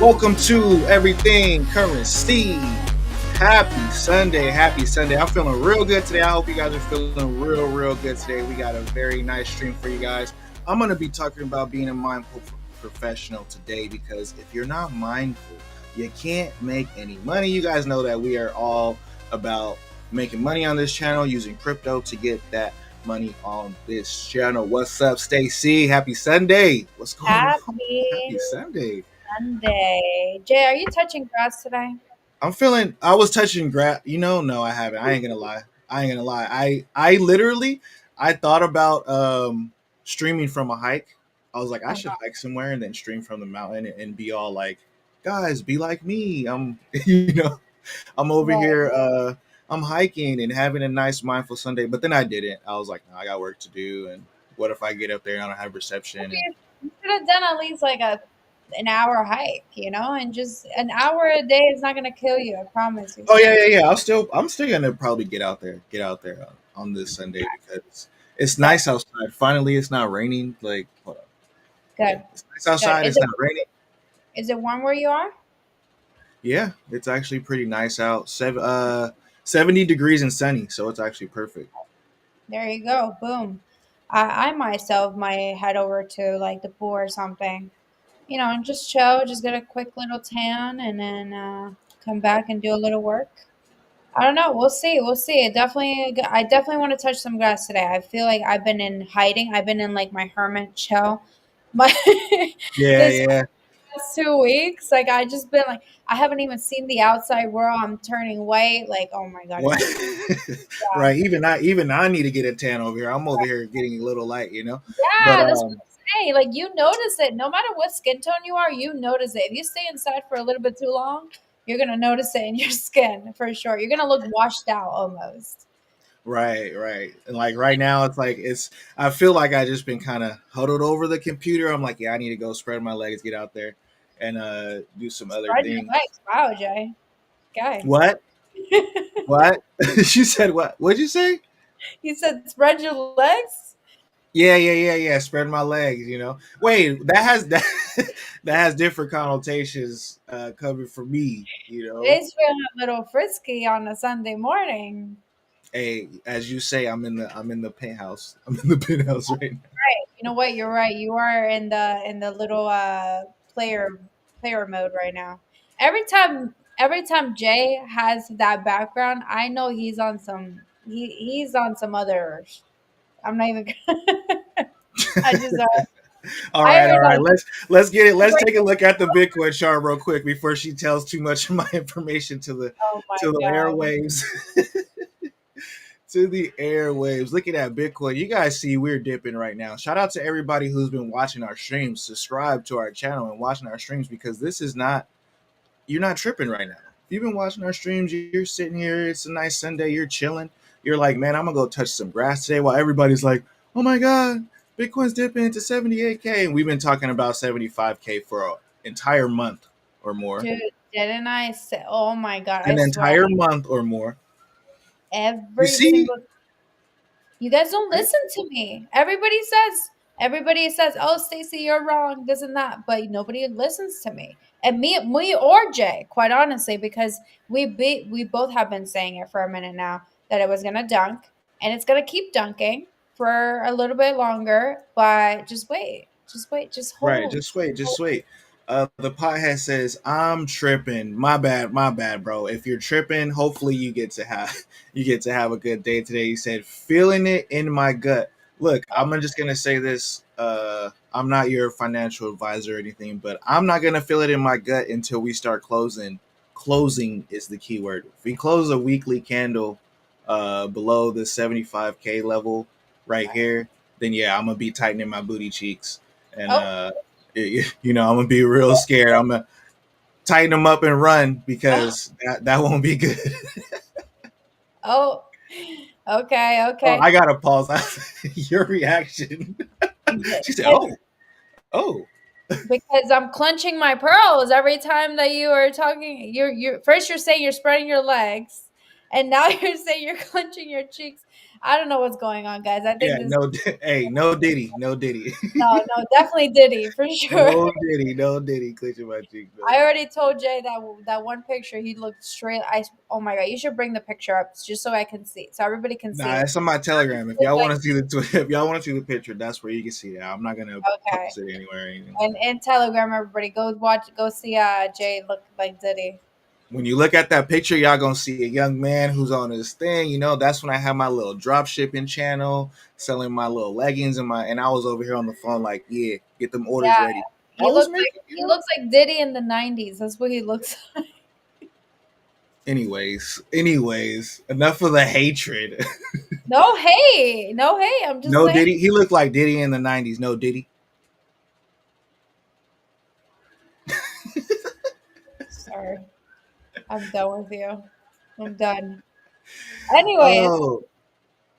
Welcome to Everything Currency. Happy Sunday. Happy Sunday. I'm feeling real good today. I hope you guys are feeling real good today. We got a very nice stream for you guys. I'm going to be talking about being a mindful professional today because if you're not mindful, you can't make any money. You guys know that we are all about making money on this channel using crypto to get that money on this channel. What's up, Stacy? Happy Sunday. What's going on? Happy Happy Sunday. Sunday. Jay, are you touching grass today? I was touching grass. No, I haven't. I ain't gonna lie. I literally, I thought about streaming from a hike. I was like, I should Uh-huh. hike somewhere and then stream from the mountain and be all like, guys, be like me. I'm, I'm over Right. here. I'm hiking and having a nice mindful Sunday. But then I didn't. I was like, no, I got work to do. And what if I get up there and I don't have reception? And You should have done at least like an hour hike, and just an hour a day is not gonna kill you. I promise you. oh yeah. I'm still gonna probably get out there on this Sunday because it's Good, nice outside. Finally, it's not raining. Like, hold on. Yeah, good, it's nice good. outside. It's not raining. Is it warm where you are? Yeah, it's actually pretty nice out. 70 degrees and sunny, so it's actually perfect. There you go. Boom. I myself might head over to like the pool or something, and just chill, just get a quick little tan, and then come back and do a little work. I don't know. We'll see. We'll see. I definitely want to touch some grass today. I feel like I've been in hiding. I've been in like my hermit chill. My Yeah, this yeah. past 2 weeks, like I just been like I haven't even seen the outside world. I'm turning white. Like oh my god, What? it's yeah, Right. Even I need to get a tan over here. I'm over here getting a little light. But yeah. That's what I'm saying. Like you notice it. No matter what skin tone you are, you notice it. If you stay inside for a little bit too long, you're gonna notice it in your skin for sure. You're gonna look washed out almost. right. And like right now, it's like I feel like I just been kind of huddled over the computer. I'm like, yeah, I need to go spread my legs, get out there, and do some other Spread your things. legs. Wow, Jay. Okay. What? What? She said what? What'd you say? You said spread your legs? Yeah. Spread my legs. Wait, that has different connotations coming from me. Today's feeling a little frisky on a Sunday morning. Hey, as you say, I'm in the penthouse. I'm in the penthouse right now. Right. You know what? You're right. You are in the little player mode right now. Every time Jay has that background, I know he's on some other. I'm not even. I just All I right, all already right. know. Let's get it. Let's take a look at the Bitcoin chart real quick before she tells too much of my information to the Oh my to the god. airwaves. To the airwaves. Look at that Bitcoin. You guys see we're dipping right now. Shout out to everybody who's been watching our streams. Subscribe to our channel and watching our streams because this is not you're not tripping right now. If you've been watching our streams, you're sitting here. It's a nice Sunday. You're chilling. You're like, man, I'm gonna go touch some grass today. While everybody's like, oh my god, Bitcoin's dipping into 78K, and we've been talking about 75K for an entire month or more. Dude, didn't I say? Oh my god! I An swear, entire month or more. You every see? single. You guys don't listen to me. Everybody says, "Oh, Stacy, you're wrong." This and that, but nobody listens to me. And me or Jay, quite honestly, because we both have been saying it for a minute now that it was gonna dunk, and it's gonna keep dunking for a little bit longer. But just wait, just Right. hold. Just wait. Just wait. The pothead says, "I'm tripping. My bad, bro. If you're tripping, hopefully you get to have a good day today." He said, "Feeling it in my gut." Look, I'm just gonna say this. I'm not your financial advisor or anything, but I'm not gonna feel it in my gut until we start closing. Closing is the key word. If we close a weekly candle below the 75K level right here, then yeah, I'm gonna be tightening my booty cheeks and Oh, I'm gonna be real scared. I'm gonna tighten them up and run oh, because that won't be good. oh. Okay, Oh, okay. I gotta pause. Your reaction. She said, "Oh, Because I'm clenching my pearls every time that you are talking. You're saying you're spreading your legs, and now you're saying you're clenching your cheeks. I don't know what's going on, guys. I think Yeah, this. no, hey, no Diddy, no Diddy, No, no, definitely Diddy for sure. no Diddy, no Diddy, clenching my cheek, no I Diddy. already told Jay that one picture he looked straight. Oh my god, you should bring the picture up just so I can see, so everybody can see Nah, it. it's on my Telegram. If Look y'all like want to see the if y'all want to see the picture, that's where you can see that. I'm not gonna okay, post it anywhere or anything like and that. Telegram, everybody go see Jay look like Diddy. When you look at that picture, y'all gonna see a young man who's on his thing. You know, that's when I have my little drop shipping channel, selling my little leggings and I was over here on the phone like, yeah, get them orders Yeah, ready. I was making, he looks like Diddy in the '90s. That's what he looks like. anyways, enough of the hatred. No, hey, no, hey. I'm just No saying. Diddy, he looked like Diddy in the '90s. No Diddy. Sorry, I'm done with you. I'm done. Anyways, Oh,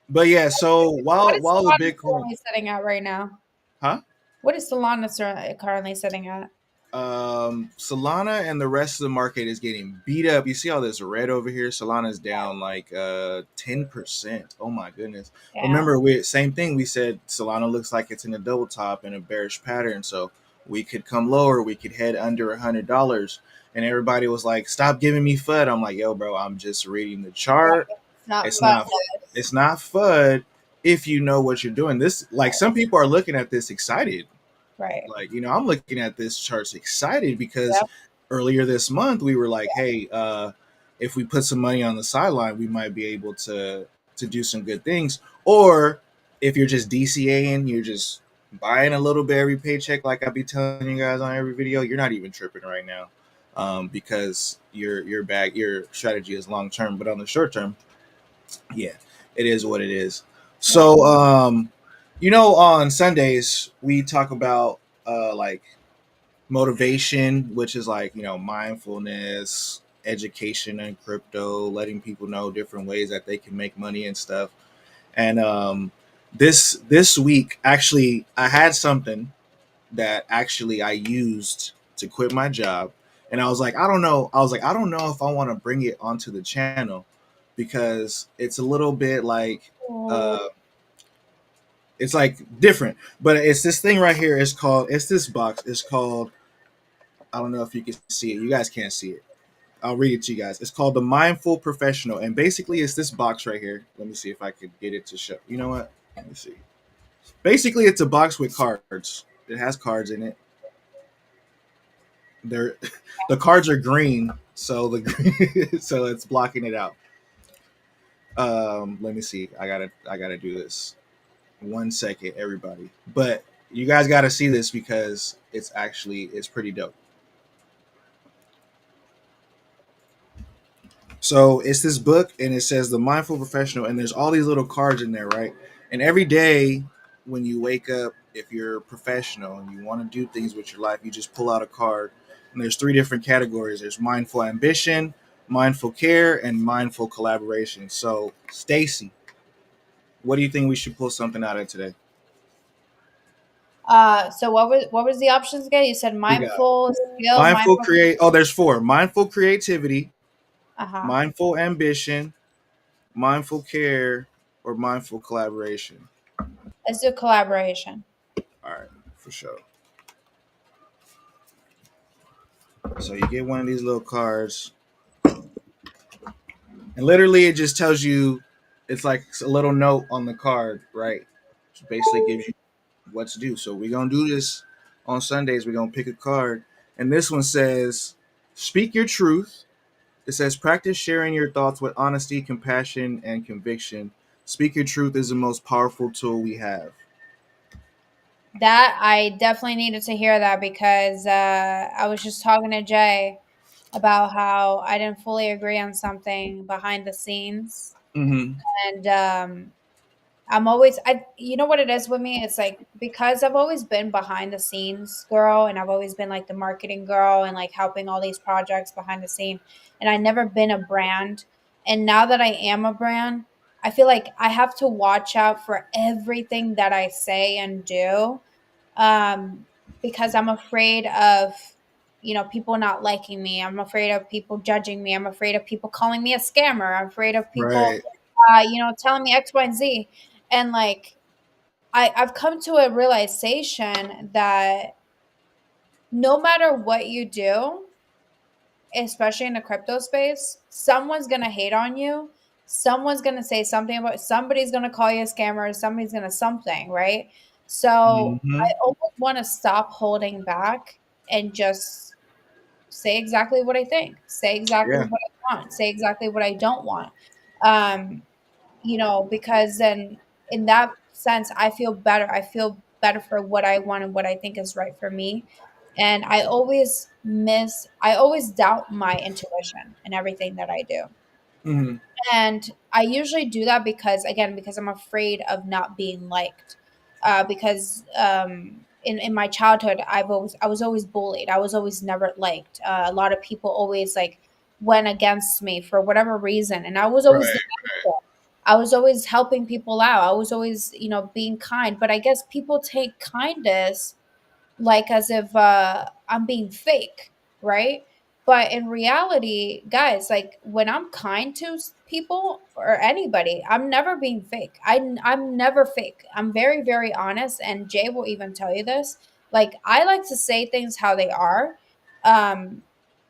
but yeah. So what while is while the Solana Bitcoin, currently sitting at right now? huh? What is Solana currently sitting at? Solana and the rest of the market is getting beat up. You see all this red over here? Solana's down like 10%. Oh my goodness. Damn. Remember, we same thing. We said Solana looks like it's in a double top in a bearish pattern. So we could come lower, we could head under $100. And everybody was like, stop giving me FUD. I'm like, yo, bro, I'm just reading the Right. chart. It's not It's fun. not it's not FUD if you know what you're doing. This like some people are looking at this excited, Right. like, I'm looking at this charts excited because Yep. earlier this month we were like, hey, if we put some money on the sideline, we might be able to do some good things. Or if you're just DCAing, you're just buying a little bit every paycheck, like I be telling you guys on every video, you're not even tripping right now, because your strategy is long term. But on the short term, yeah, it is what it is. Yeah. So, on Sundays we talk about like motivation, which is like mindfulness, education, and crypto, letting people know different ways that they can make money and stuff. And this week, actually, I had something that actually I used to quit my job, and I was like, I don't know. I was like, I don't know if I want to bring it onto the channel because it's a little bit like Oh, uh, it's like different. But it's this thing right here. It's this box. It's called, I don't know if you can see it. You guys can't see it. I'll read it to you guys. It's called the Mindful Professional, and basically, it's this box right here. Let me see if I could get it to show. You know what? Let me see. Basically, it's a box with cards. It has cards in it. They're the cards are green, so so it's blocking it out. Let me see. I gotta do this. 1 second, everybody. But you guys got to see this because it's pretty dope. So it's this book, and it says the Mindful Professional, and there's all these little cards in there, right? And every day when you wake up, if you're a professional and you want to do things with your life, you just pull out a card. And there's three different categories. There's mindful ambition, mindful care, and mindful collaboration. So, Stacy, what do you think we should pull something out of today? so what was the options again? You said We got mindful skill, mindful mindful. create. Oh, there's four: mindful creativity, Uh huh. mindful ambition, mindful care, or mindful collaboration. Let's do collaboration. All right, for sure. So you get one of these little cards, and literally it just tells you, it's like a little note on the card, right? Which basically gives you what to do. So we're gonna do this on Sundays. We're gonna pick a card, and this one says, "Speak your truth." It says, "Practice sharing your thoughts with honesty, compassion, and conviction. Speak your truth is the most powerful tool we have." That I definitely needed to hear that because I was just talking to Jay about how I didn't fully agree on something behind the scenes, Mm-hmm. and I'm always you know what it is with me? It's like because I've always been behind the scenes girl and I've always been like the marketing girl and like helping all these projects behind the scene and I never been a brand. And now that I am a brand, I feel like I have to watch out for everything that I say and do. Um because I'm afraid of people not liking me. I'm afraid of people judging me. I'm afraid of people calling me a scammer. I'm afraid of people Right. telling me X, Y, and Z. And like, I've come to a realization that no matter what you do, especially in the crypto space, someone's gonna hate on you. Someone's gonna say something about somebody's gonna call you a scammer, somebody's gonna something, right? So I Hmm. almost want to stop holding back and just say exactly what I think, say exactly Yeah. what I want, say exactly what I don't want. Um, because then in that sense, I feel better. I feel better for what I want and what I think is right for me. And I always doubt my intuition in everything that I do. Hmm. And I usually do that because, again, because I'm afraid of not being liked. Because in my childhood, I was always bullied. I was always never liked. A lot of people always like went against me for whatever reason, and I was always the Right. nice girl. I was always helping people out. I was always, being kind. But I guess people take kindness like as if I'm being fake, right? But in reality, guys, like when I'm kind to people or anybody, I'm never being fake. I'm never fake. I'm very, very honest. And Jay will even tell you this. Like, I like to say things how they are. Um,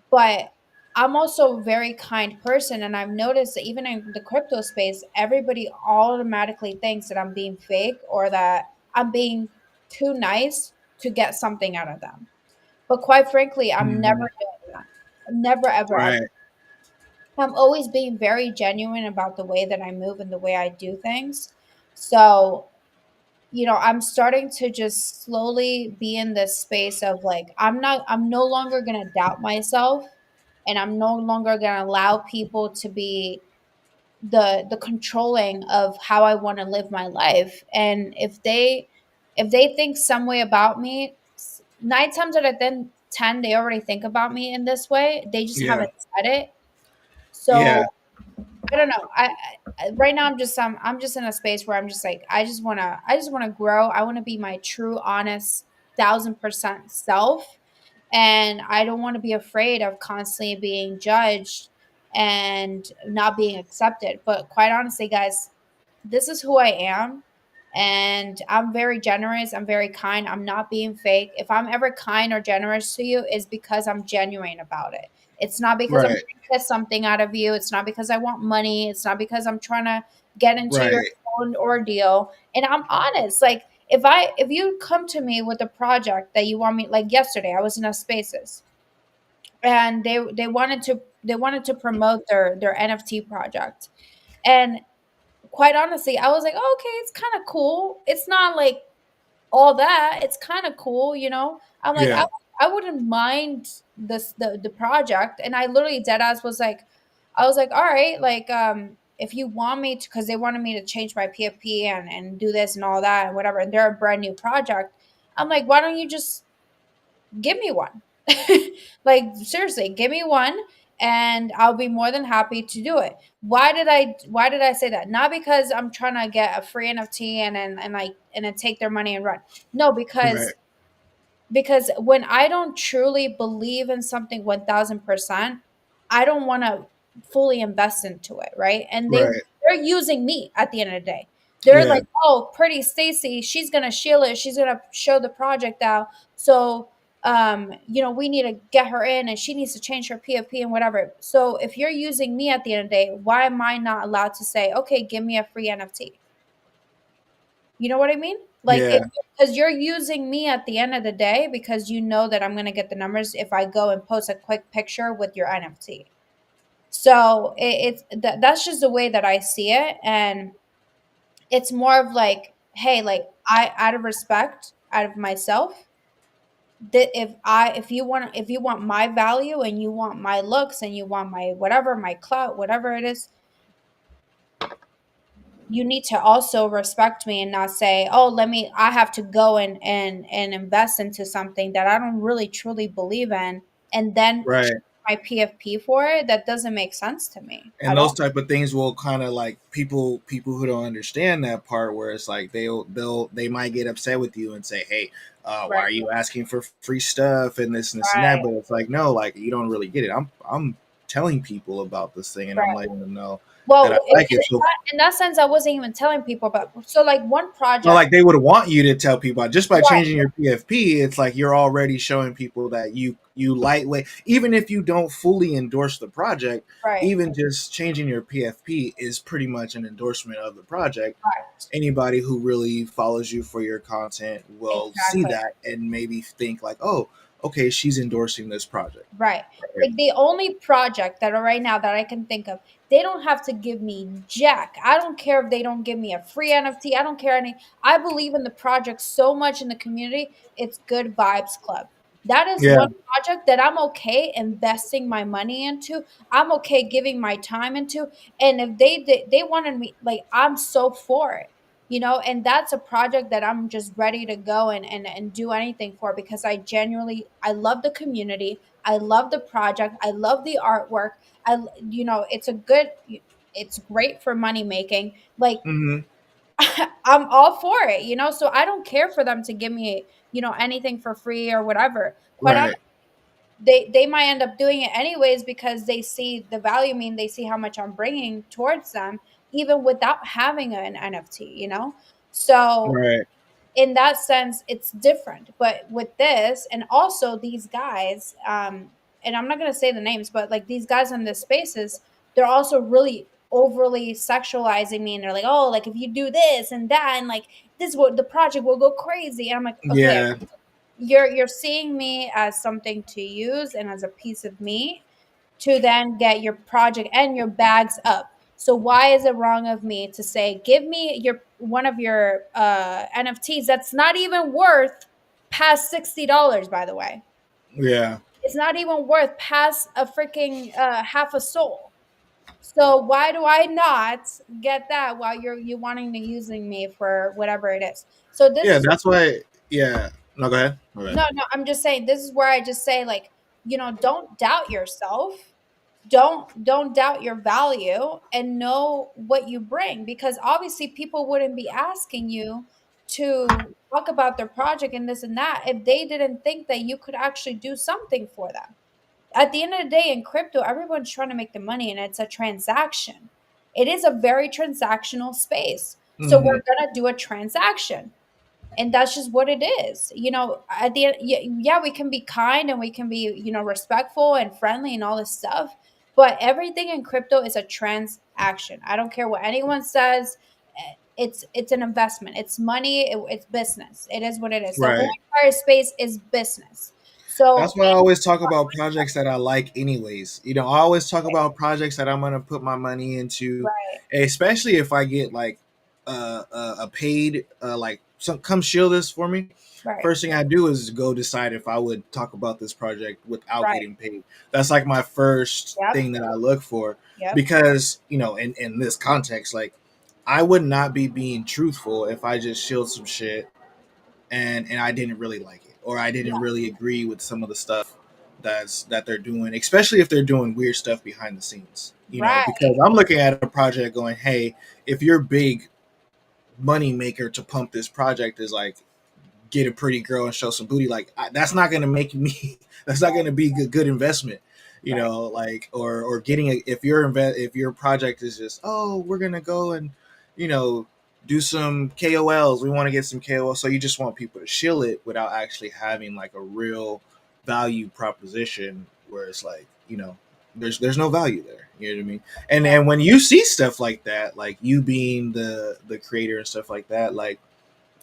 but I'm also a very kind person. And I've noticed that even in the crypto space, everybody automatically thinks that I'm being fake or that I'm being too nice to get something out of them. But quite frankly, I'm never Hmm. doing that. Never, ever, ever. Right. I'm always being very genuine about the way that I move and the way I do things. So, I'm starting to just slowly be in this space of like, I'm no longer going to doubt myself, and I'm no longer going to allow people to be the controlling of how I want to live my life. And if they think some way about me, 9 times out of 10 they already think about me in this way. They just Yeah. haven't said it. Yeah. So I don't know. Right now I'm just in a space where I'm just like I just wanna grow. I want to be my true, honest, 1,000% self, and I don't want to be afraid of constantly being judged and not being accepted. But quite honestly, guys, this is who I am. And I'm very generous. I'm very kind. I'm not being fake. If I'm ever kind or generous to you, it's because I'm genuine about it. It's not because I'm Right. trying to get something out of you. It's not because I want money. It's not because I'm trying to get into your Right. own ordeal. And I'm honest. Like, if you come to me with a project that you want me, like yesterday, I was in a spaces and they wanted to promote their NFT project. And quite honestly, I was like, oh, okay, it's kind of cool. It's not like all that. It's kind of cool. I'm like, I, Yeah. I wouldn't mind the project. And I literally dead ass was like, I was like, all right, like, if you want me to, because they wanted me to change my PFP and do this and all that and whatever, and they're a brand new project. I'm like, why don't you just give me one? Like, seriously, give me one and I'll be more than happy to do it. Why did I say that? Not because I'm trying to get a free NFT and then take their money and run. No, Right. because when I don't truly believe in something 1000%, I don't want to fully invest into it, right? And Right. they're using me at the end of the day. They're Yeah. like, "Oh, pretty Stacy, she's going to shield it. She's going to show the project out. So, we need to get her in and she needs to change her PFP and whatever." So, if you're using me at the end of the day, why am I not allowed to say, "Okay, give me a free NFT?" You know what I mean? Like, Yeah. because you're using me at the end of the day because you know that I'm gonna get the numbers if I go and post a quick picture with your NFT. So that's just the way that I see it, and it's more of like, hey, like, I, out of respect, out of myself, that if you want my value and you want my looks and you want my whatever, my clout, whatever it is, you need to also respect me and not say, "Oh, I have to go and invest into something that I don't really truly believe in and then Right. charge my PFP for it." That doesn't make sense to me And at those all. type of things will kind of like people who don't understand that part where it's like they might get upset with you and say, hey, why Right. are you asking for free stuff and this and Right. that, but it's like, no, like you don't really get it. I'm telling people about this thing, and I'm Right. letting them know that I Well, like it. So in that sense, I wasn't even telling people about. So like one well, project, like they would want you to tell people just by right, changing your PFP. It's like you're already showing people that you lightweight, even if you don't fully endorse the project. right, Even just changing your PFP is pretty much an endorsement of the project. right, Anybody who really follows you for your content will see exactly. that and maybe think like, oh, okay, she's endorsing this project. Right. Right. Like the only project that are right now that I can think of, they don't have to give me jack. I don't care if they don't give me a free NFT. I don't care any. I believe in the project so much in the community. It's Good Vibes Club. That is Yeah. one project that I'm okay investing my money into. I'm okay giving my time into. And if they wanted me, like I'm so for it. And that's a project that I'm just ready to go and do anything for because I love the community. I love the project. I love the artwork. It's great for money making. Like Hmm. I'm all for it. So I don't care for them to give me, anything for free or whatever. Quite honestly, Right. they might end up doing it anyways because they see the value, they see how much I'm bringing towards them, even without having an NFT. So Right. in that sense it's different, but with this and also these guys, and I'm not going to say the names, but like these guys in this spaces, they're also really overly sexualizing me, and they're like, oh, like if you do this and that and like this what the project will go crazy, and I'm like, okay, Yeah. you're seeing me as something to use and as a piece of me to then get your project and your bags up. So why is it wrong of me to say, give me your one of your NFTs that's not even worth past $60, by the way. Yeah. It's not even worth past a freaking half a soul. So why do I not get that while you wanting to using me for whatever it is? So this Yeah. is That's why. Yeah. No, go ahead. Go ahead. no, I'm just saying this is where I just say like, don't doubt yourself. Don't doubt your value and know what you bring, because obviously people wouldn't be asking you to talk about their project and this and that if they didn't think that you could actually do something for them. At the end of the day, in crypto, everyone's trying to make the money and it's a transaction. It is a very transactional space. So Hmm. we're going to do a transaction, and that's just what it is. At the end, yeah, we can be kind and we can be, respectful and friendly and all this stuff, but everything in crypto is a transaction. I don't care what anyone says. It's an investment. It's money. It's business. It is what it is. The whole Right. entire space is business. So That's why I always talk about projects that I like, anyways. I always talk about projects that I'm gonna put my money into, right, especially if I get like a paid like some come shield this for me. right, First thing I do is go decide if I would talk about this project without right. getting paid. That's like my first Yep, thing that I look for yep, because in this context, like I would not be being truthful if I just shield some shit and I didn't really like it, or I didn't yeah, really agree with some of the stuff that they're doing, especially if they're doing weird stuff behind the scenes. right, Because I'm looking at a project going, hey, if your big money maker to pump this project is like get a pretty girl and show some booty, like that's not going to make me that's not going to be good investment. right, Like or getting if your project is just, oh, we're going to go and you know do some KOLs, we want to get some KOLs, so you just want people to shill it without actually having like a real value proposition where it's like, there's no value there. You know what I mean? And when you see stuff like that, like you being the creator and stuff like that, like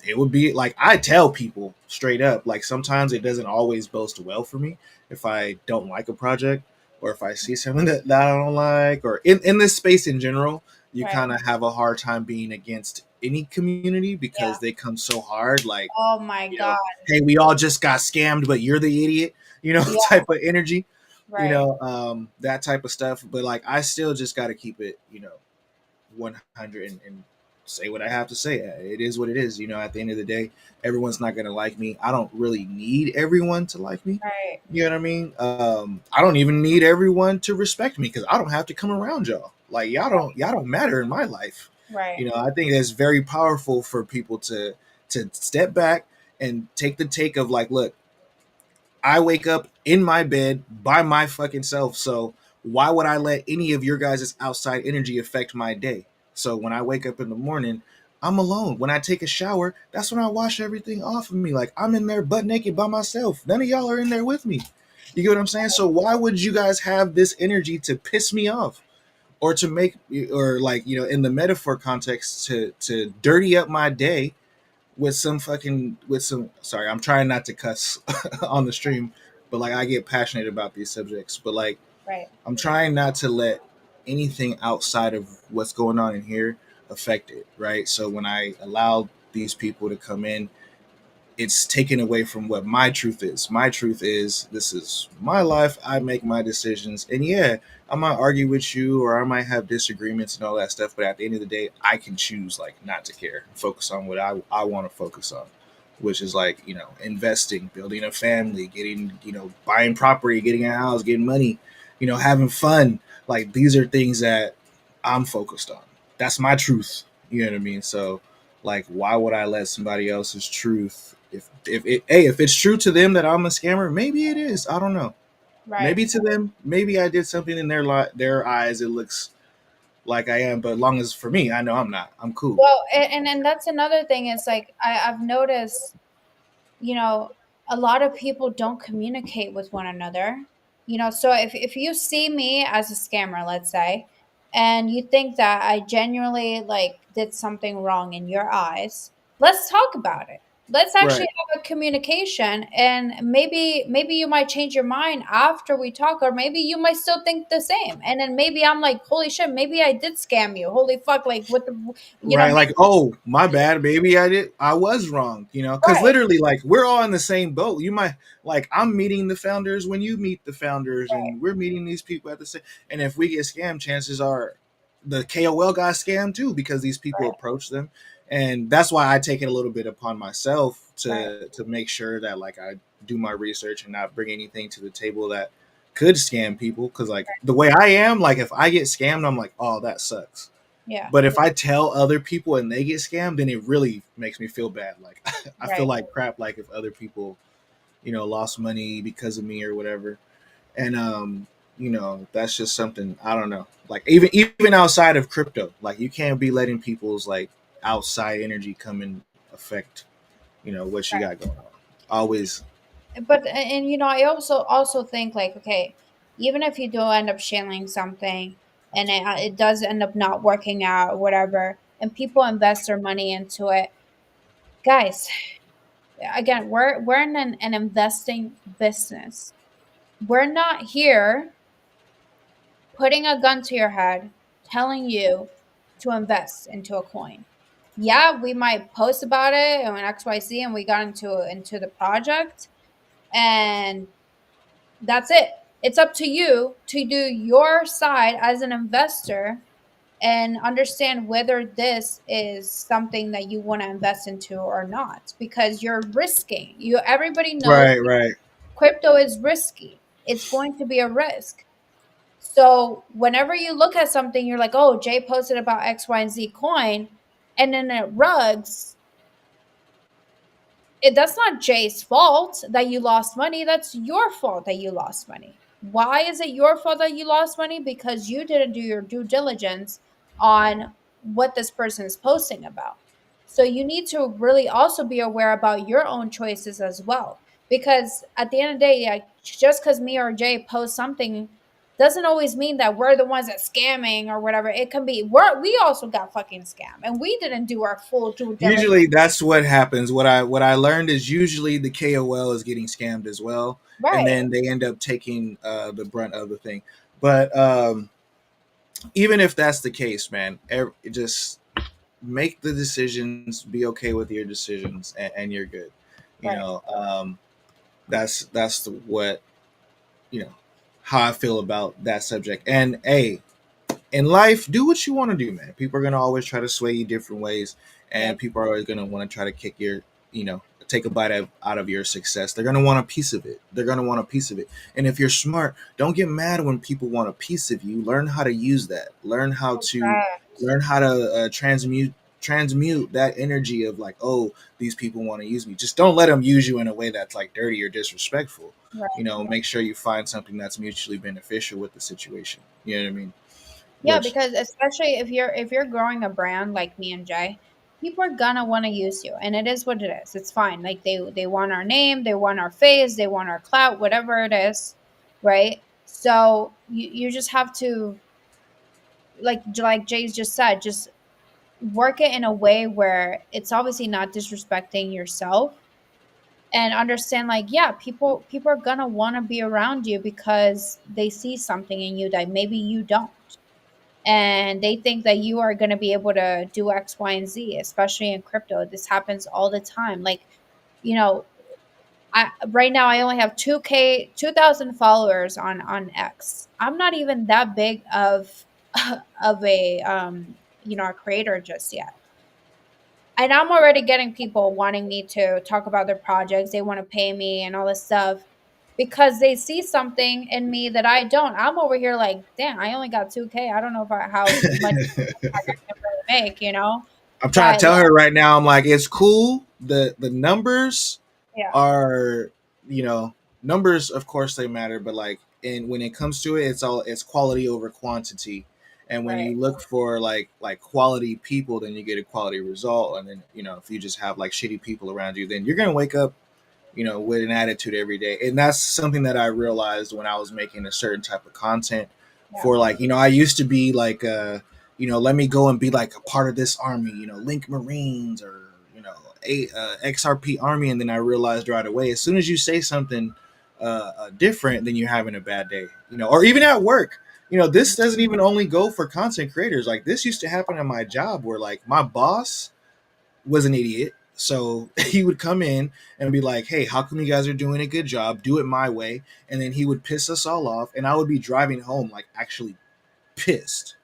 it would be like I tell people straight up, like sometimes it doesn't always boast well for me if I don't like a project, or if I see something that I don't like, or in this space in general, you right. kind of have a hard time being against any community because Yeah. they come so hard, like, Oh my you God. know, hey, we all just got scammed, but you're the idiot, Yeah. type of energy, Right. that type of stuff. But like I still just got to keep it, 100 and say what I have to say. It is what it is. At the end of the day, everyone's not going to like me. I don't really need everyone to like me. Right. You know what I mean? I don't even need everyone to respect me because I don't have to come around y'all. Like y'all don't matter in my life. Right. I think it's very powerful for people to step back and take the take of like, look, I wake up in my bed by my fucking self. So why would I let any of your guys' outside energy affect my day? So when I wake up in the morning, I'm alone. When I take a shower, that's when I wash everything off of me. Like I'm in there butt naked by myself. None of y'all are in there with me. You get what I'm saying? So why would you guys have this energy to piss me off? Or to make, or like, in the metaphor context, to dirty up my day with some fucking, with some, sorry, I'm trying not to cuss on the stream, but like I get passionate about these subjects, but like Right. I'm trying not to let anything outside of what's going on in here affect it, right? So when I allow these people to come in, it's taken away from what my truth is. My truth is this is my life. I make my decisions. And yeah, I might argue with you or I might have disagreements and all that stuff, but at the end of the day, I can choose like not to care, focus on what I want to focus on, which is like, investing, building a family, getting, buying property, getting a house, getting money, having fun. Like these are things that I'm focused on. That's my truth. You know what I mean? So like why would I let somebody else's truth, if it's true to them that I'm a scammer, maybe it is. I don't know. Right. Maybe to them, maybe I did something in their eyes it looks like I am, but as long as for me, I know I'm not. I'm cool. Well, and that's another thing is like I've noticed, you know, a lot of people don't communicate with one another. So if you see me as a scammer, let's say, and you think that I genuinely like did something wrong in your eyes, let's talk about it. Let's actually Right. have a communication, and maybe you might change your mind after we talk, or maybe you might still think the same. And then maybe I'm like, holy shit, maybe I did scam you. Holy fuck, like what the, Right, like, maybe, oh, my bad, maybe I was wrong, because right, literally, like, we're all in the same boat. You might, like, I'm meeting the founders when you meet the founders, right, and we're meeting these people at the same. And if we get scammed, chances are the KOL got scammed too, because these people right, approach them, and that's why I take it a little bit upon myself right, to make sure that like I do my research and not bring anything to the table that could scam people. Because like the way I am, like if I get scammed, I'm like, oh, that sucks. yeah, But if I tell other people and they get scammed, then it really makes me feel bad. Like I feel right. like crap. Like if other people, lost money because of me or whatever. And that's just something I don't know. Like even outside of crypto, like you can't be letting people's like outside energy come and affect, what you got going on. Always. But and I also think like, okay, even if you do end up sharing something and it does end up not working out or whatever, and people invest their money into it, guys, again, we're in an investing business. We're not here putting a gun to your head telling you to invest into a coin. Yeah, we might post about it on XYZ and we got into the project, and that's it. It's up to you to do your side as an investor and understand whether this is something that you want to invest into or not, because you're risking. Everybody knows Right, right. crypto is risky. It's going to be a risk. So whenever you look at something, you're like, "Oh, Jay posted about X, Y, and Z coin," and then it rugs, that's not Jay's fault that you lost money. That's your fault that you lost money. Why is it your fault that you lost money? Because you didn't do your due diligence on what this person is posting about. So you need to really also be aware about your own choices as well. Because at the end of the day, like, just because me or Jay post something doesn't always mean that we're the ones that scamming or whatever. It can be we also got fucking scammed and we didn't do our full due diligence. Usually that's what happens. What I learned is usually the KOL is getting scammed as well, and Right. then they end up taking the brunt of the thing. But even if that's the case, man, just make the decisions, be okay with your decisions, and you're good. You Right. know, that's what you know how I feel about that subject. And hey, in life, do what you want to do, man. People are gonna always try to sway you different ways, and Yep. people are always gonna want to try to kick your, take a bite out of your success. They're gonna want a piece of it. They're gonna want a piece of it. And if you're smart, don't get mad when people want a piece of you. Learn how to use that. Correct. Learn how to transmute that energy of like, oh, these people want to use me. Just don't let them use you in a way that's like dirty or disrespectful. Right. Make sure you find something that's mutually beneficial with the situation. You know what I mean? Yeah, Which because especially if you're growing a brand like me and Jay, people are gonna want to use you, and it is what it is. It's fine. Like they want our name, they want our face, they want our clout, whatever it is, right? So you just have to, like Jay's just said, just work it in a way where it's obviously not disrespecting yourself, and understand like, yeah, people are gonna want to be around you because they see something in you that maybe you don't, and they think that you are going to be able to do X, Y, and Z, especially in crypto. This happens all the time. Like, you know, right now I only have 2,000 followers on X. I'm not even that big of of a a creator just yet. And I'm already getting people wanting me to talk about their projects. They want to pay me and all this stuff because they see something in me that I don't. I'm over here like, damn, I only got 2K. I don't know how much I can really make. I'm trying to But tell her right now. I'm like, it's cool. The numbers yeah, are, you know, numbers. Of course they matter, but like, and when it comes to it, it's quality over quantity. And when right, you look for like quality people, then you get a quality result. And then if you just have like shitty people around you, then you're gonna wake up with an attitude every day. And that's something that I realized when I was making a certain type of content yeah, for like, I used to be like, let me go and be like a part of this army, Link Marines or, XRP army. And then I realized right away, as soon as you say something different, then you're having a bad day, or even at work. This doesn't even only go for content creators. Like this used to happen at my job where like my boss was an idiot. So he would come in and be like, "Hey, how come you guys are doing a good job? Do it my way." And then he would piss us all off, and I would be driving home like actually pissed.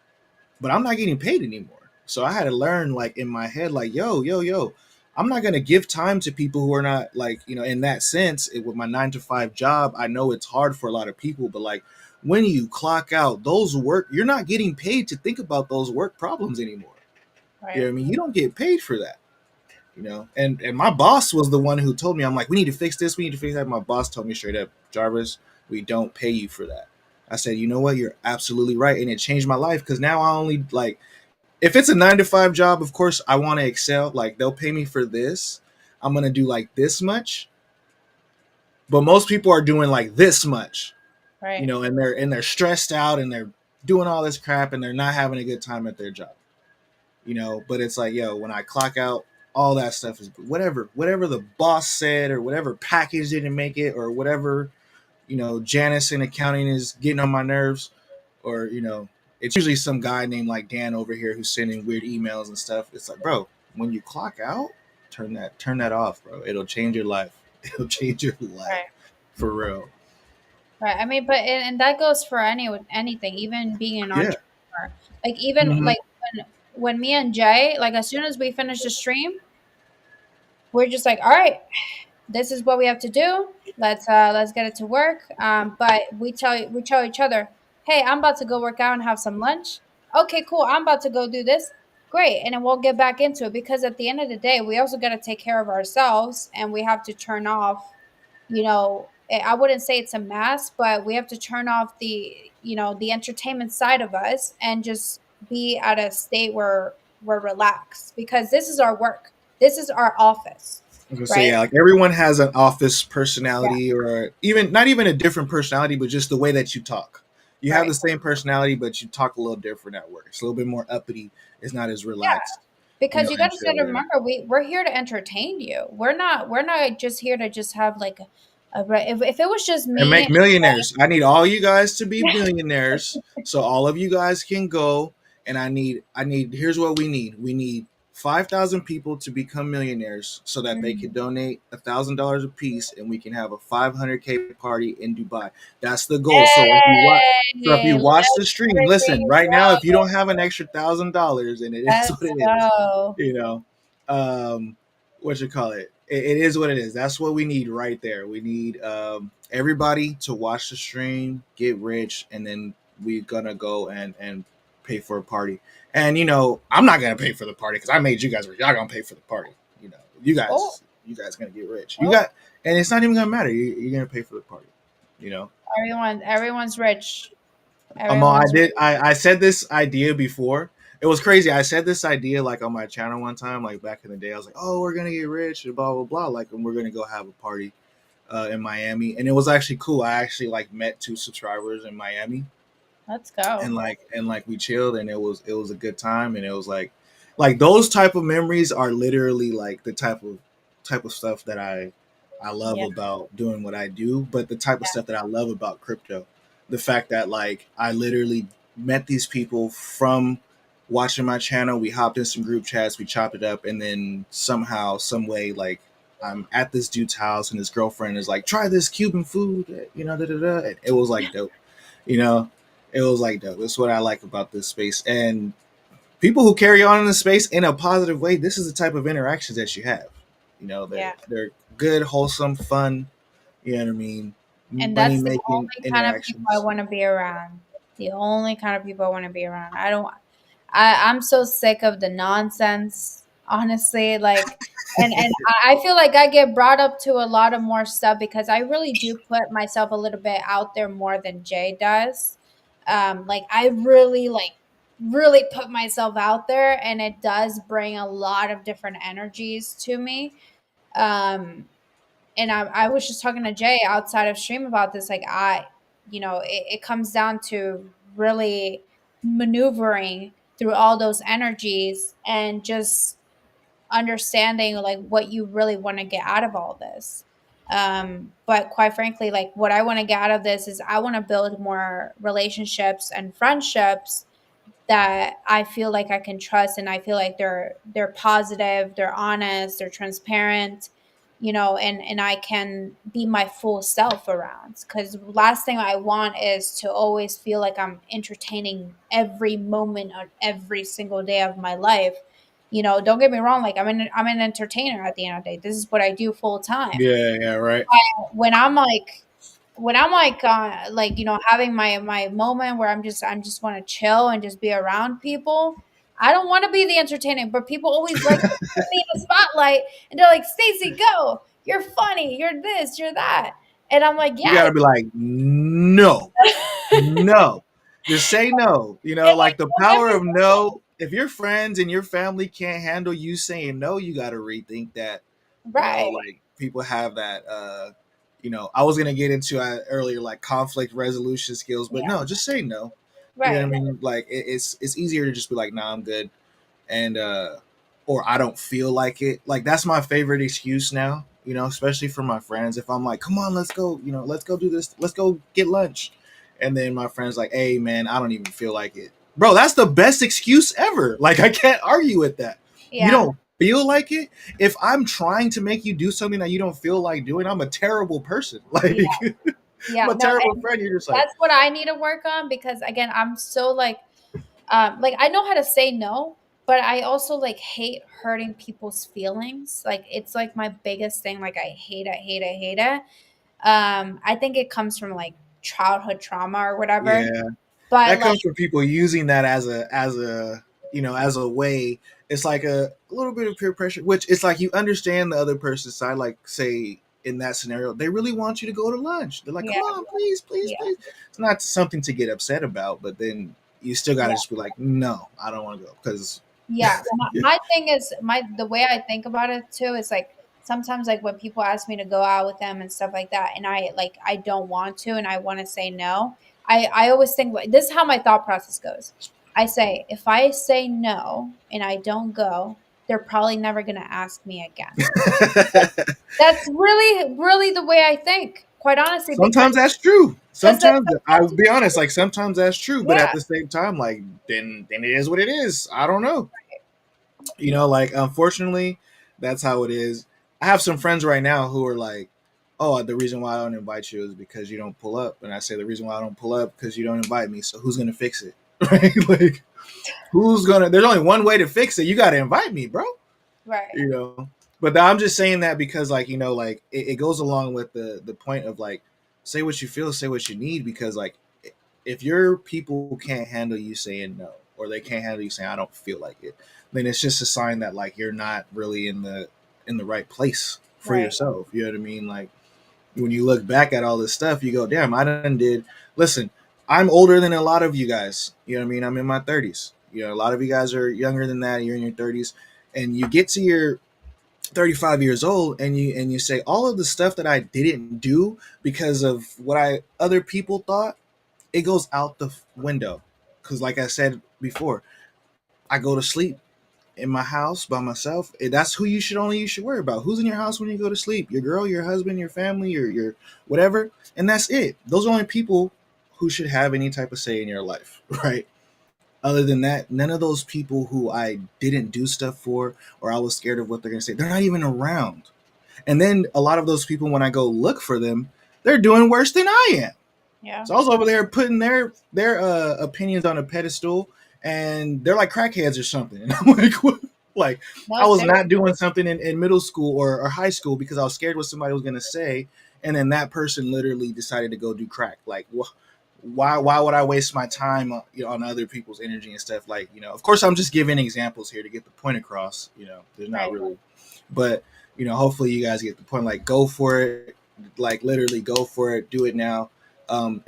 But I'm not getting paid anymore. So I had to learn like in my head like, "Yo, yo, yo, I'm not going to give time to people who are not like, in that sense, with my 9 to 5 job, I know it's hard for a lot of people, but like when you clock out, those work, you're not getting paid to think about those work problems anymore. You know right, what I mean? You don't get paid for that. And my boss was the one who told me, I'm like, we need to fix this, we need to fix that. My boss told me straight up, Jarvis, we don't pay you for that. I said, you know what, you're absolutely right. And it changed my life because now I only like, if it's a 9 to 5 job, of course I want to excel. Like they'll pay me for this, I'm gonna do like this much, but most people are doing like this much, right, and they're stressed out and they're doing all this crap and they're not having a good time at their job. But it's like, yo, when I clock out, all that stuff is whatever the boss said or whatever package didn't make it or whatever, Janice in accounting is getting on my nerves, or it's usually some guy named like Dan over here who's sending weird emails and stuff. It's like, bro, when you clock out, turn that off, bro. It'll change your life. It'll change your life right, for real. right. I mean, but and that goes for anything, even being an Yeah. entrepreneur. Like even Mm-hmm. like when me and Jay, like as soon as we finish the stream, we're just like, all right, this is what we have to do. Let's get it to work. But we tell each other, hey, I'm about to go work out and have some lunch. Okay, cool. I'm about to go do this. Great, and then we'll get back into it because at the end of the day, we also got to take care of ourselves, and we have to turn off. I wouldn't say it's a mask, but we have to turn off the entertainment side of us and just be at a state where we're relaxed because this is our work. This is our office, I was gonna say, right? yeah, like everyone has an office Yeah. personality, or even not even a different personality, but just the way that you talk. You have the Right. same personality, but you talk a little different at work. It's a little bit more uppity. It's not as Yeah. relaxed, Because you got and to chill. Yeah. remember, we're here to entertain you. We're not just here to just have like if it was just And me, make millionaires. I need all you guys to be millionaires, so all of you guys can go. And I need. Here's what we need. We need 5,000 people to become millionaires, so that they could mm, donate $1,000 a piece, and we can have a 500K party in Dubai. That's the goal. So if you hey, watch the let's stream, listen freaking right now. If you go. don't have an extra $1,000, and it is what Let's it is, go. you know, um, what you call it? It is what it is. That's what we need right there. We need everybody to watch the stream, get rich, and then we're gonna go and pay for a party. And I'm not gonna pay for the party because I made you guys rich. Y'all gonna pay for the party. You know, you Oh, guys, you guys gonna get rich. You oh. got, and it's not even gonna matter. You're gonna pay for the party. You know, Everyone's rich. I Everyone's did. I said this idea before. It was crazy. I said this idea like on my channel one time, like back in the day. I was like, "Oh, we're gonna get rich and blah blah blah." Like, and we're gonna go have a party in Miami, and it was actually cool. I actually like met two subscribers in Miami, Let's go. and like we chilled, and it was a good time, and it was like those type of memories are literally like the type of stuff that I love Yeah, about doing what I do, but the type of stuff that I love about crypto, the fact that like I literally met these people from watching my channel. We hopped in some group chats, we chopped it up, and then somehow, some way, like I'm at this dude's house, and his girlfriend is like, "Try this Cuban food," you know, da da da. And it was like dope, you know. It was like dope. That's what I like about this space, and people who carry on in the space in a positive way. This is the type of interactions that you have. You know, yeah. they're good, wholesome, fun. You know what I mean? And Money that's the making only kind of people I interactions. want to be around. The only kind of people I want to be around. I don't. I'm so sick of the nonsense, honestly. Like, and I feel like I get brought up to a lot of more stuff because I really do put myself a little bit out there more than Jay does. Like I really put myself out there, and it does bring a lot of different energies to me. Um, and I was just talking to Jay outside of stream about this. Like it comes down to really maneuvering through all those energies and just understanding like what you really want to get out of all this. But quite frankly, like what I want to get out of this is I want to build more relationships and friendships that I feel like I can trust, and I feel like they're positive, they're honest, they're transparent, and I can be my full self around. Cuz last thing I want is to always feel like I'm entertaining every moment of every single day of my life. Don't get me wrong, like I'm an entertainer at the end of the day. This is what I do full time. Yeah, yeah, right. When I'm like having my moment where I'm just want to chill and just be around people. I don't want to be the entertainer, but people always like to put me in the spotlight, and they're like, "Stacy, go, you're funny, you're this, you're that," and I'm like, You "Yeah." got to be like, no, no, just say no. You know, And like, like the don't get power me of no. If your friends and your family can't handle you saying no, you got to rethink that. You know, right. like people have that. You know, I was gonna get into earlier like conflict resolution skills, but Yeah, no, just say no. You know what right. I mean? Like it's easier to just be like, nah, I'm good, and or I don't feel like it. Like that's my favorite excuse now, you know, especially for my friends. If I'm like, come on, let's go, you know, let's go do this, let's go get lunch. And then my friend's like, hey man, I don't even feel like it. Bro, that's the best excuse ever. Like I can't argue with that. You Yeah, don't feel like it. If I'm trying to make you do something that you don't feel like doing, I'm a terrible person. Like yeah, I'm yeah. a No, terrible and friend. You're just like, that's what I need to work on because again, I'm so like I know how to say no, but I also like hate hurting people's feelings. Like it's like my biggest thing. Like I hate it. I think it comes from like childhood trauma or whatever. yeah. But That like comes from people using that as a you know as a way. It's like a little bit of peer pressure, which it's like you understand the other person's side. Like say in that scenario, they really want you to go to lunch. They're like, yeah, "Come on, please, please, yeah, please." It's not something to get upset about, but then you still got to yeah. just be like, "No, I don't want to go," because Yeah, my thing is the way I think about it too is like sometimes like when people ask me to go out with them and stuff like that, and I don't want to, and I want to say no. I always think like this is how my thought process goes. I say if I say no and I don't go, they're probably never gonna ask me again. That's really the way I think, quite honestly, because sometimes that's true. that Sometimes I'll sometimes be honest, like sometimes that's true, but at yeah the same time, like then it is what it is. I don't know. You know, like unfortunately, that's how it is. I have some friends right now who are like, "Oh, the reason why I don't invite you is because you don't pull up," and I say the reason why I don't pull up because you don't invite me. So who's gonna fix it, right? Like who's gonna? There's only one way to fix it. You got to invite me, bro. right You know. But I'm just saying that because, like, you know, like it goes along with the point of like, say what you feel, say what you need, because like if your people can't handle you saying no or they can't handle you saying I don't feel like it, then it's just a sign that like you're not really in the right place for right yourself. You know what I mean? Like when you look back at all this stuff, you go, damn, I done did. Listen, I'm older than a lot of you guys. You know what I mean? I'm in my 30s. You know, a lot of you guys are younger than that. You're in your 30s, and you get to your 35 years old, and you say all of the stuff that I didn't do because of what I other people thought, it goes out the window. Because, like I said before, I go to sleep in my house by myself. That's who you should worry about. Who's in your house when you go to sleep? Your girl, your husband, your family, your whatever, and that's it. Those are only people who should have any type of say in your life, right? Other than that, none of those people who I didn't do stuff for or I was scared of what they're gonna say, they're not even around. And then a lot of those people, when I go look for them, they're doing worse than I am. Yeah. So I was over there putting their opinions on a pedestal, and they're like crackheads or something. And I'm like, what? Like I No, was seriously. not doing something in middle school or high school because I was scared what somebody was gonna say, and then that person literally decided to go do crack. Like, why would I waste my time on, on other people's energy and stuff? Like, of course, I'm just giving examples here to get the point across. There's not Right. really, but hopefully you guys get the point. Like, go for it. Like, literally, go for it. Do it now.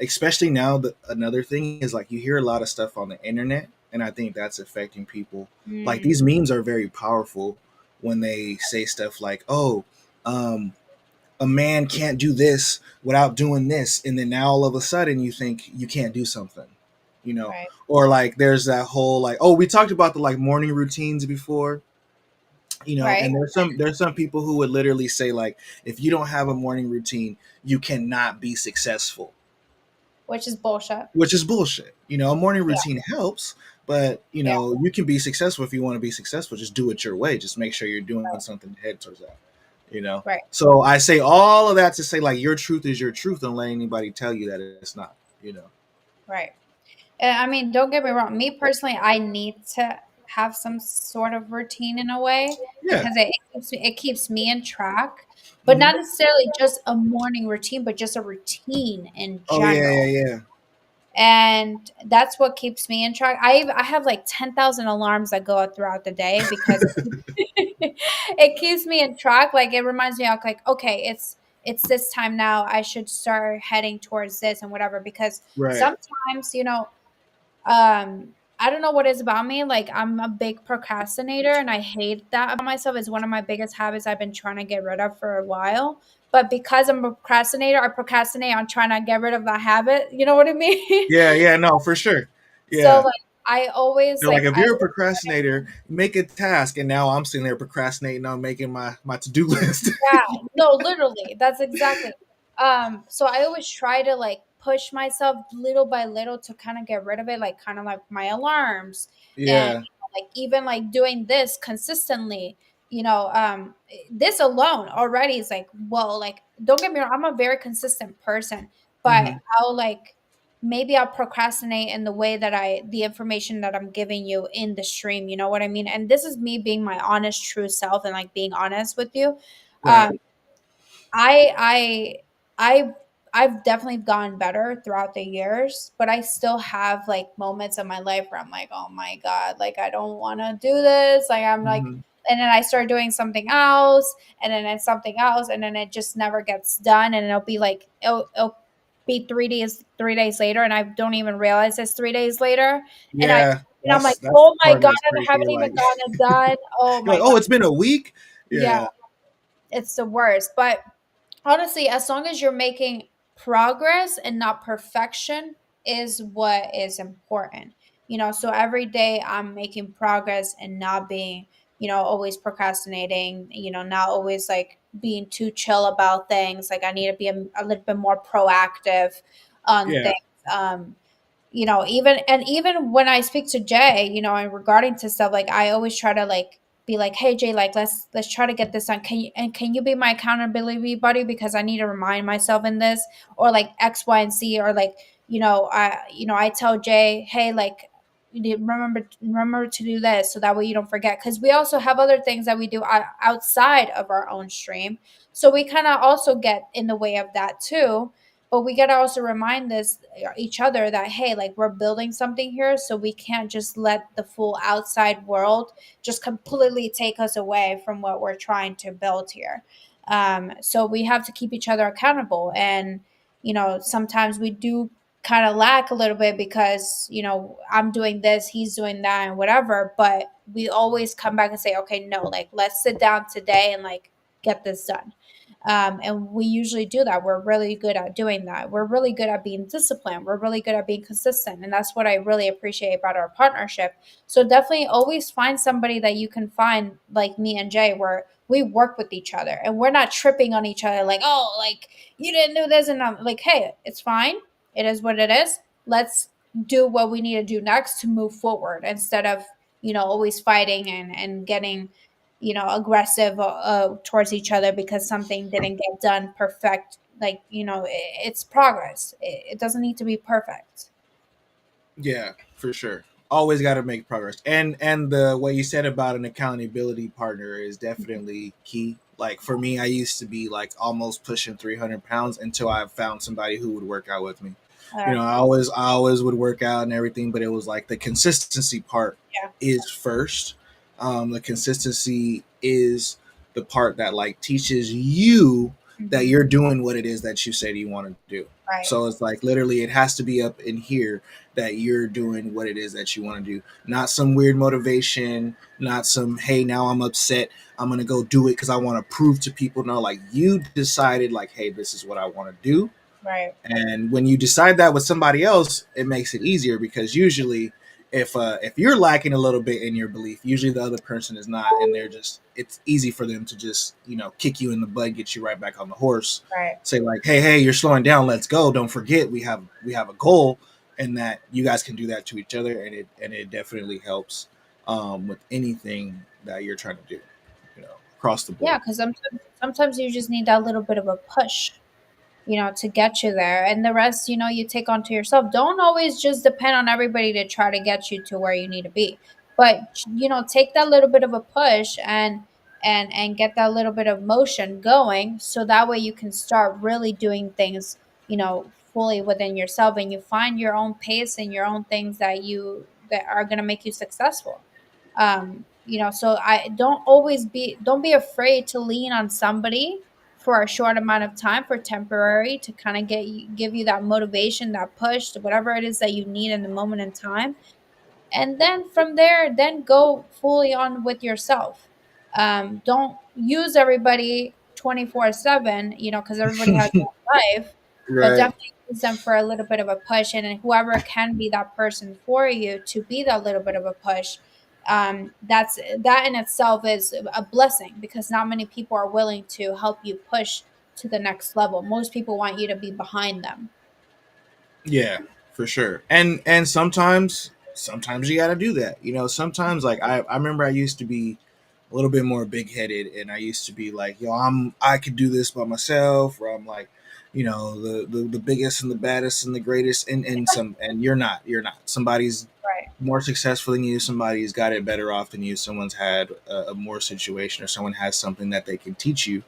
Especially now, another thing is like you hear a lot of stuff on the internet, and I think that's affecting people. Like Mm, these memes are very powerful when they say stuff like, "Oh, um, a man can't do this without doing this," and then now all of a sudden you think you can't do something, you know, right. or like there's that whole like, oh, we talked about the like morning routines before, Right. and there's some people who would literally say like, if you don't have a morning routine, you cannot be successful, Which is bullshit. which is bullshit. A morning Yeah. routine helps, but Yeah. you can be successful if you want to be successful. Just do it your way. Just make sure you're doing something to head towards that. Right. So I say all of that to say like your truth is your truth. Don't let anybody tell you that it's not. Right. And I mean, don't get me wrong. Me personally, I need to have some sort of routine in a way Yeah. because it keeps me in track, but Hmm. not necessarily just a morning routine, but just a routine in Oh yeah, general. yeah, yeah. And that's what keeps me in track. I have like 10,000 alarms that go out throughout the day because it keeps me in track. Like it reminds me of like, okay, it's this time now. I should start heading towards this and whatever. Because Right. sometimes, I don't know what is about me. Like I'm a big procrastinator and I hate that about myself. It's one of my biggest habits I've been trying to get rid of for a while. But because I'm a procrastinator, I procrastinate on trying to get rid of that habit. You know what I mean? Yeah, yeah. No, for sure. So Yeah. like I always They're like, like if I you're a procrastinator, make a task. And now I'm sitting there procrastinating on making my to do list. Yeah, no, literally. That's exactly. So I always try to like push myself little by little to kind of get rid of it, like kind of like my alarms and Yeah. like even like doing this consistently, this alone already is like, well, like don't get me wrong, I'm a very consistent person, but Hmm. I'll like maybe I'll procrastinate in the way that the information that I'm giving you in the stream, you know what I mean? And this is me being my honest, true self and like being honest with you. Right. um, I I I've definitely gotten better throughout the years, but I still have like moments of my life where I'm like, oh my God, like I don't want to do this. Like I'm like, Hmm. and then I start doing something else, and then it's something else, and then it just never gets done, and it'll be like it'll be 3 days later, and I don't even realize it's 3 days later, and I Yeah. and I'm like, That's oh the my part God, that's I crazy. haven't You're even like, gotten it done. Oh you're my like, God, oh, it's been a week. yeah, Yeah. it's the worst, but honestly, as long as you're making progress and not perfection is what is important. So every day I'm making progress and not being, always procrastinating, not always like being too chill about things. Like I need to be a little bit more proactive on Yeah. things. Even when I speak to Jay, and regarding to stuff, like I always try to like be like, hey Jay, like let's try to get this done. Can you be my accountability buddy because I need to remind myself in this, or like X, Y, and Z, or like, I tell Jay, hey, like you need remember to do this so that way you don't forget, because we also have other things that we do outside of our own stream, so we kind of also get in the way of that too. But we got to also remind this each other that hey, like we're building something here, so we can't just let the full outside world just completely take us away from what we're trying to build here. So we have to keep each other accountable. And, sometimes we do kind of lack a little bit because, I'm doing this, he's doing that, and whatever. But we always come back and say, okay, no, like, let's sit down today and like get this done. And we usually do that. We're really good at doing that. We're really good at being disciplined. We're really good at being consistent. And that's what I really appreciate about our partnership. So definitely always find somebody that you can find, like me and Jay, where we work with each other and we're not tripping on each other like, oh, like you didn't do this. And I'm like, hey, it's fine. It is what it is. Let's do what we need to do next to move forward instead of, always fighting and getting, aggressive towards each other because something didn't get done perfect. Like, it's progress. It doesn't need to be perfect. Yeah, for sure. Always got to make progress. And the what you said about an accountability partner is definitely key. Like for me, I used to be like almost pushing 300 pounds until I found somebody who would work out with me. Uh, I always would work out and everything, but it was like the consistency part yeah. is first. The consistency is the part that like teaches you that Hmm. you're doing what it is that you said you want to do. Right. So it's like literally it has to be up in here that you're doing what it is that you want to do. Not some weird motivation, not some, hey, now I'm upset. I'm going to go do it because I want to prove to people. No, like you decided, like, hey, this is what I want to do. Right. And when you decide that with somebody else, it makes it easier because usually if you're lacking a little bit in your belief, usually the other person is not, and they're just it's easy for them to just kick you in the butt, get you right back on the horse, Right. say like, hey, you're slowing down, let's go. Don't forget we have a goal, and that you guys can do that to each other, and it definitely helps with anything that you're trying to do, across the Yeah, board. because sometimes you just need that little bit of a push, to get you there. And the rest, you take onto yourself. Don't always just depend on everybody to try to get you to where you need to be. But, take that little bit of a push and get that little bit of motion going so that way you can start really doing things, fully within yourself and you find your own pace and your own things that are going to make you successful. So I don't be afraid to lean on somebody for a short amount of time for temporary to kind of give you that motivation, that push, whatever it is that you need in the moment in time. And then from there, then go fully on with yourself. Don't use everybody 24/7, because everybody has their own life, but Right. definitely use them for a little bit of a push. And then whoever can be that person for you to be that little bit of a push, that in itself is a blessing because not many people are willing to help you push to the next level. Most people want you to be behind them. Yeah, for sure. And sometimes you got to do that. Sometimes like I remember I used to be a little bit more big headed, and I used to be like, yo, I could do this by myself, or I'm like, the biggest and the baddest and the greatest, and you're not. Somebody's Right. more successful than you. Somebody's got it better off than you. Someone's had a more situation, or someone has something that they can teach you,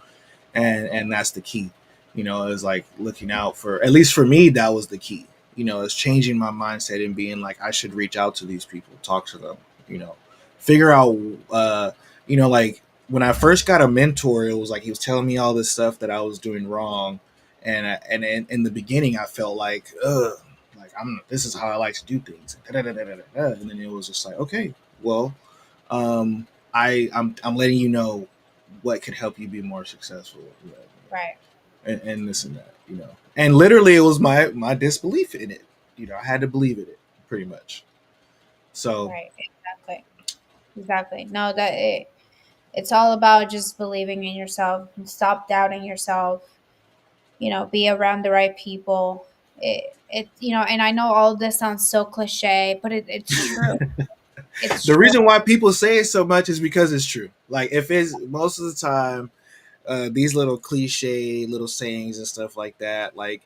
and that's the key. Is like looking out for, at least for me, that was the key. Is changing my mindset and being like, I should reach out to these people, talk to them, you know figure out, like when I first got a mentor, it was like he was telling me all this stuff that I was doing wrong, and in the beginning I felt like, ugh, like this is how I like to do things, and then it was just like, okay, well, I'm letting you know what could help you be more successful, Right. and this and that, and literally it was my disbelief in it. I had to believe in it pretty much. So Right. Exactly. Exactly. No, it's all about just believing in yourself and stop doubting yourself. Be around the right people. And I know all this sounds so cliche, but it's true. It's the true. reason why people say it so much is because it's true. Like if it's most of the time, these little cliche little sayings and stuff like that, like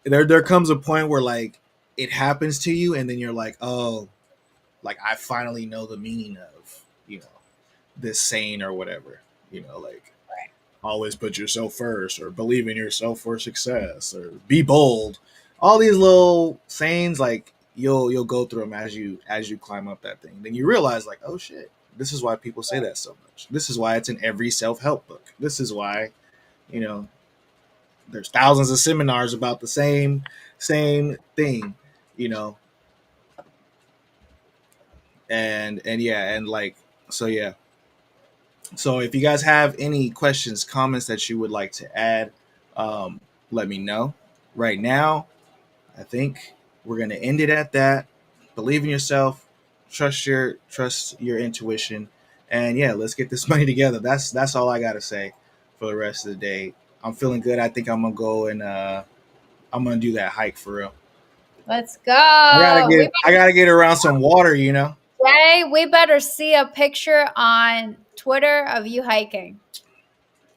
there comes a point where like it happens to you, and then you're like, oh, like I finally know the meaning of this saying or whatever. Like Right. always put yourself first, or believe in yourself for success, or be bold. All these little sayings, like you'll go through them as you climb up that thing. Then you realize, like, oh shit, this is why people say that so much. This is why it's in every self help book. This is why. You know, there's thousands of seminars about the same thing. You know, and yeah, and like so yeah. So if you guys have any questions, comments that you would like to add, um, let me know. Right now, I think we're gonna end it at that. Believe in yourself, trust your intuition, and yeah, let's get this money together. That's all I gotta say for the rest of the day. I'm feeling good. I think I'm gonna go and I'm gonna do that hike for real. Let's I gotta go. get I gotta get around some water, you know. Jay, we better see a picture on Twitter of you hiking.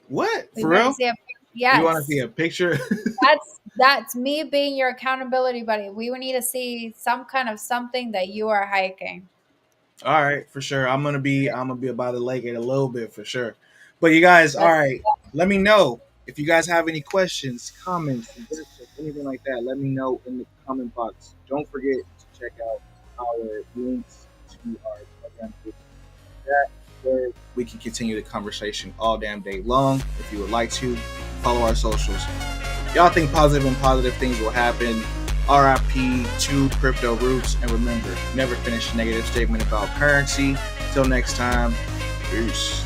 What We for better real? see a You want to see yes. a picture? That's me being your accountability buddy. We would need to see some kind of something that you are hiking. All right, for sure. I'm gonna be by the lake in a little bit for sure. But you guys, all Let's right, let me know if you guys have any questions, comments, suggestions, anything like that. Let me know in the comment box. Don't forget to check out our links to our Telegram group that where we can continue the conversation all damn day long. If you would like to follow our socials. Y'all think positive and positive things will happen. RIP to crypto roots. And remember, never finish a negative statement about currency. Till next time, peace.